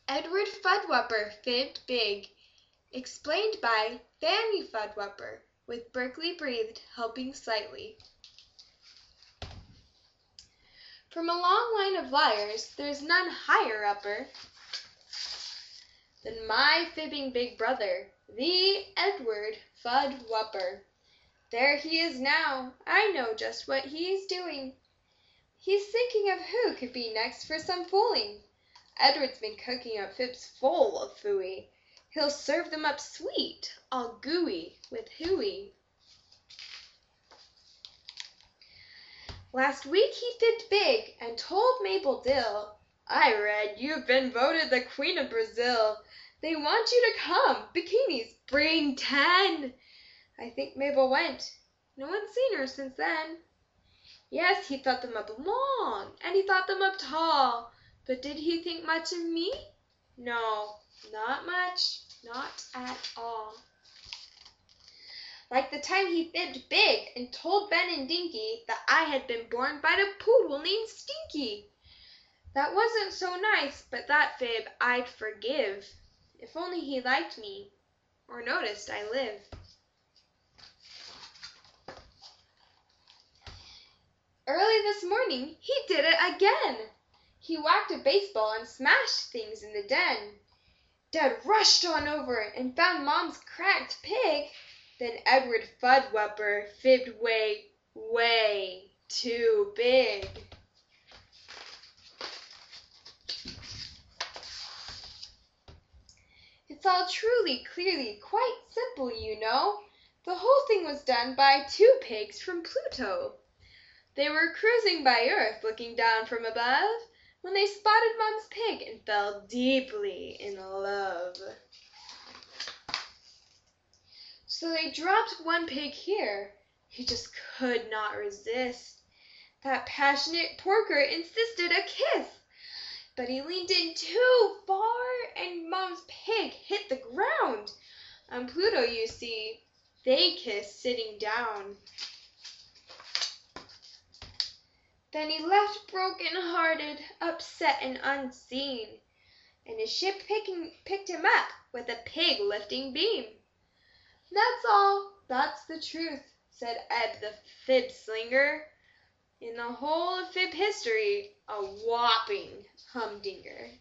Edward Fudwupper fibbed big. Explained by Fanny Fudwupper, with Berkeley Breathed helping slightly. From a long line of liars, there's none higher upper than my fibbing big brother, the Edward Fudwupper. There he is now. I know just what he's doing. He's thinking of who could be next for some fooling. Edward's been cooking up fibs full of fooey. He'll serve them up sweet, all gooey with hooey. Last week he fibbed big and told Mabel Dill, I read you've been voted the Queen of Brazil. They want you to come. Bikinis, bring 10. I think Mabel went. No one's seen her since then. Yes, he thought them up long, and he thought them up tall. But did he think much of me? No, not much, not at all. Like the time he fibbed big and told Ben and Dinky that I had been born by the poodle named Stinky. That wasn't so nice, but that fib I'd forgive, if only he liked me, or noticed I live. Early this morning, he did it again. He whacked a baseball and smashed things in the den. Dad rushed on over and found Mom's cracked pig. Then Edward Fudwupper fibbed way, way too big. It's all truly, clearly, quite simple, you know. The whole thing was done by 2 pigs from Pluto. They were cruising by Earth, looking down from above, when they spotted Mom's pig and fell deeply in love. So they dropped 1 pig here. He just could not resist. That passionate porker insisted a kiss. But he leaned in too far, and Mom's pig hit the ground. On Pluto, you see, they kiss sitting down. Then he left broken-hearted, upset and unseen, and his ship picked him up with a pig-lifting beam. That's all, that's the truth, said Ed the fib slinger. In the whole of fib history, a whopping humdinger.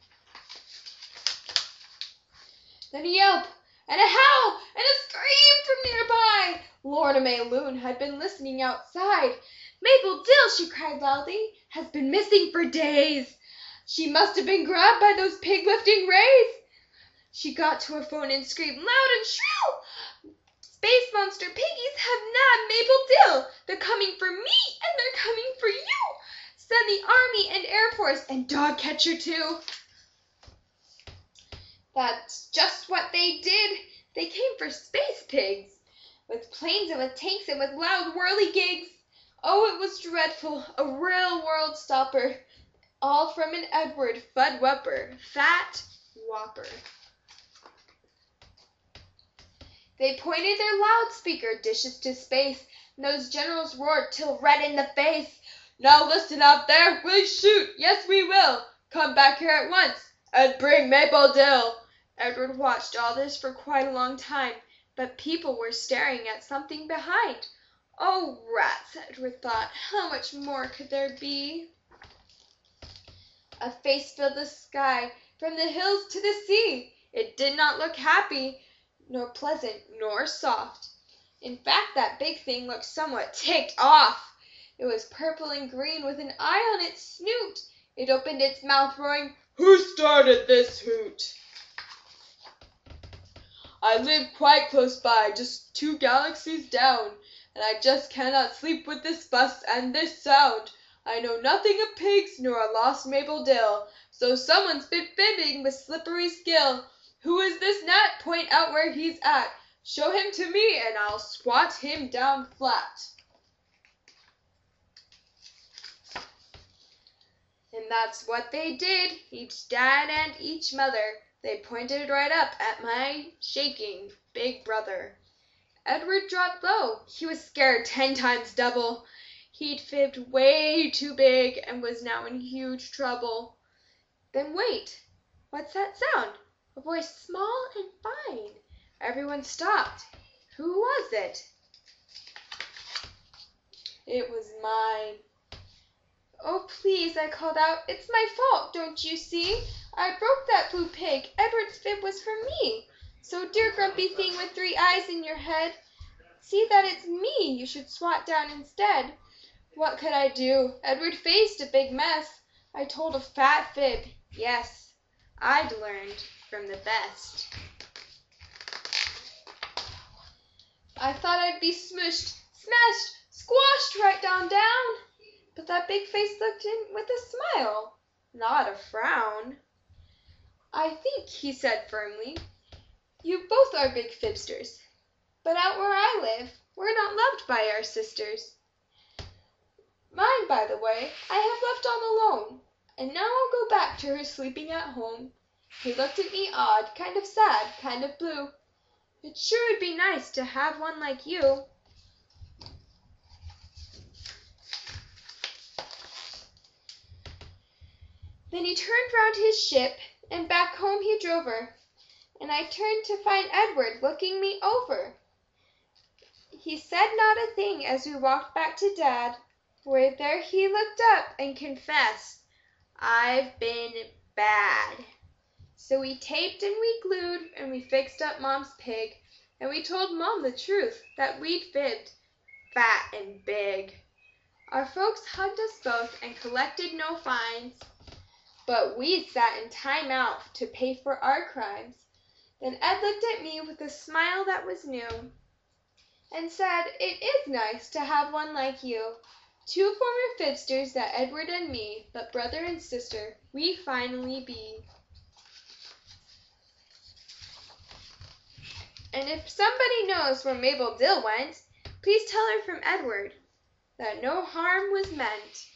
Then a yelp, and a howl, and a scream from nearby. Lorna May Loon had been listening outside. Mabel Dill, she cried loudly, has been missing for days. She must have been grabbed by those pig-lifting rays. She got to her phone and screamed loud and shrill. Space monster piggies have nabbed Mabel Dill. They're coming for me, and they're coming for you. Send the Army and Air Force and dog catcher too. That's just what they did. They came for space pigs, with planes and with tanks and with loud whirly gigs. Oh, it was dreadful, a real world stopper, all from an Edward Fudwupper, fat whopper. They pointed their loudspeaker dishes to space, and those generals roared till red in the face. Now listen out there, we'll shoot, yes we will. Come back here at once, and bring Mabel Dill. Edward watched all this for quite a long time, but people were staring at something behind. Oh, rats, Edward thought, how much more could there be? A face filled the sky, from the hills to the sea. It did not look happy, nor pleasant, nor soft. In fact, that big thing looked somewhat ticked off. It was purple and green with an eye on its snoot. It opened its mouth, roaring, Who started this hoot? I live quite close by, just 2 galaxies down, and I just cannot sleep with this fuss and this sound. I know nothing of pigs nor a lost Mabel Dill, so someone's been fibbing with slippery skill. Who is this gnat? Point out where he's at. Show him to me, and I'll swat him down flat. And that's what they did, each dad and each mother. They pointed right up at my shaking big brother. Edward dropped low. He was scared 10 times double. He'd fibbed way too big and was now in huge trouble. Then wait. What's that sound? A voice small and fine. Everyone stopped. Who was it? It was mine. Oh, please, I called out. It's my fault, don't you see? I broke that blue pig. Edward's fib was for me. So, dear grumpy thing with 3 eyes in your head, see that it's me you should swat down instead. What could I do? Edward faced a big mess. I told a fat fib. Yes, I'd learned from the best. I thought I'd be smushed, smashed, squashed right down. But that big face looked in with a smile, not a frown. I think, he said firmly, you both are big fibsters. But out where I live, we're not loved by our sisters. Mine, by the way, I have left all alone, and now I'll go back to her sleeping at home. He looked at me odd, kind of sad, kind of blue. It sure would be nice to have one like you. Then he turned round his ship, and back home he drove her, and I turned to find Edward looking me over. He said not a thing as we walked back to Dad, where there he looked up and confessed, I've been bad. So we taped and we glued and we fixed up Mom's pig, and we told Mom the truth, that we'd fibbed, fat and big. Our folks hugged us both and collected no fines, but we sat in time out to pay for our crimes. Then Ed looked at me with a smile that was new, and said, it is nice to have one like you. 2 former fibsters, that Edward and me, but brother and sister we finally be. And if somebody knows where Mabel Dill went, please tell her from Edward that no harm was meant.